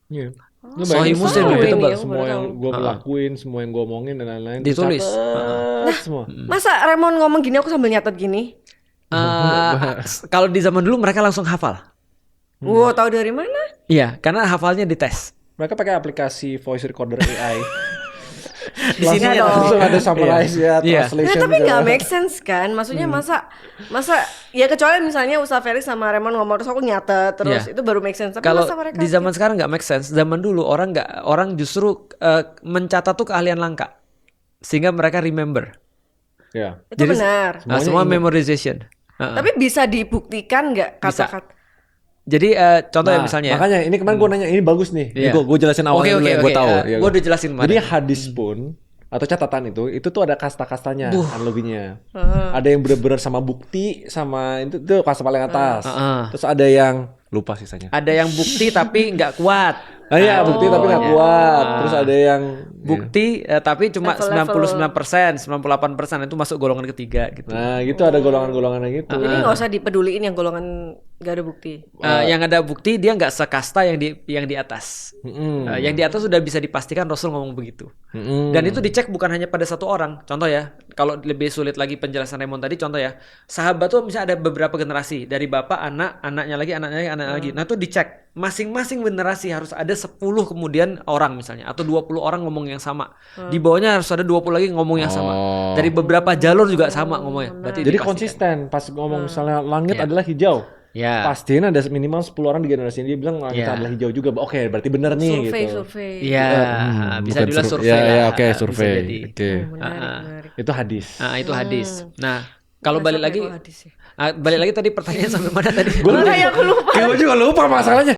Iya. Lu Sahih bayangin Muslim semua lebih ya, tebal. semua yang gue lakuin, semua yang gue omongin dan lain-lain Ditulis. dicatat semua. Masa Raymond ngomong gini aku sambil nyatet gini? Kalau di zaman dulu mereka langsung hafal. Wow, tahu dari mana? Iya, karena hafalnya dites. Mereka pakai aplikasi voice recorder AI. Di sini langsung ada summarize ya, Iya. translation. Nah, tapi segala. nggak make sense kan? Maksudnya masa ya kecuali misalnya Ustaz Felix sama Raymond ngomong terus aku nyatet terus Iya. itu baru make sense. Tapi Kalau masa mereka di zaman sekarang nggak make sense. Zaman dulu orang justru mencatat tuh keahlian langka, sehingga mereka remember. Ya. itu benar. Nah, semua memorization. Tapi bisa dibuktikan nggak Bisa. kata-kata? Jadi contoh ya Nah, misalnya. makanya ini kemarin gue nanya, ini bagus nih. Iya. Gue jelasin awalnya dulu yang gue tahu. Gue udah jelasin kemarin. Jadi hadis pun atau catatan itu tuh ada kasta-kastanya analoginya. Ada yang bener-bener sama bukti, sama itu kasta paling atas. Terus ada yang lupa sisanya. Ada yang bukti tapi nggak kuat. Iya, bukti tapi nggak kuat. Terus ada yang Bukti tapi cuma Level-level. 99%, 98% itu masuk golongan ketiga gitu. Nah, gitu ada golongan-golongannya gitu. Jadi nggak usah dipeduliin yang golongan nggak ada bukti. Yang ada bukti dia nggak sekasta yang di atas. Yang di atas sudah bisa dipastikan Rasul ngomong begitu. Dan itu dicek bukan hanya pada satu orang. Contoh ya, kalau lebih sulit lagi penjelasan Raymond tadi, contoh ya, sahabat tuh misalnya ada beberapa generasi, dari bapak, anak, anaknya lagi, anaknya lagi, anaknya lagi. Nah, itu dicek masing-masing generasi harus ada 10 kemudian orang misalnya, atau 20 orang ngomong yang sama. Di bawahnya harus ada 20 lagi ngomong yang sama. Dari beberapa jalur juga sama ngomongnya. Berarti Jadi dipastikan. konsisten pas ngomong misalnya langit adalah hijau. Ya. Pastiin ada minimal 10 orang di generasi ini dia bilang langit adalah hijau juga. Oke, berarti bener nih gitu. Survei. Iya, bisa Bukan dibilang survei ya, lah. ya, oke, Bisa survei. jadi. Oke. Menarik. Itu hadis. Nah, itu hadis. Nah, kalau balik lagi Hadis ya. balik lagi tadi pertanyaan sampai mana tadi? Gue juga lupa masalahnya.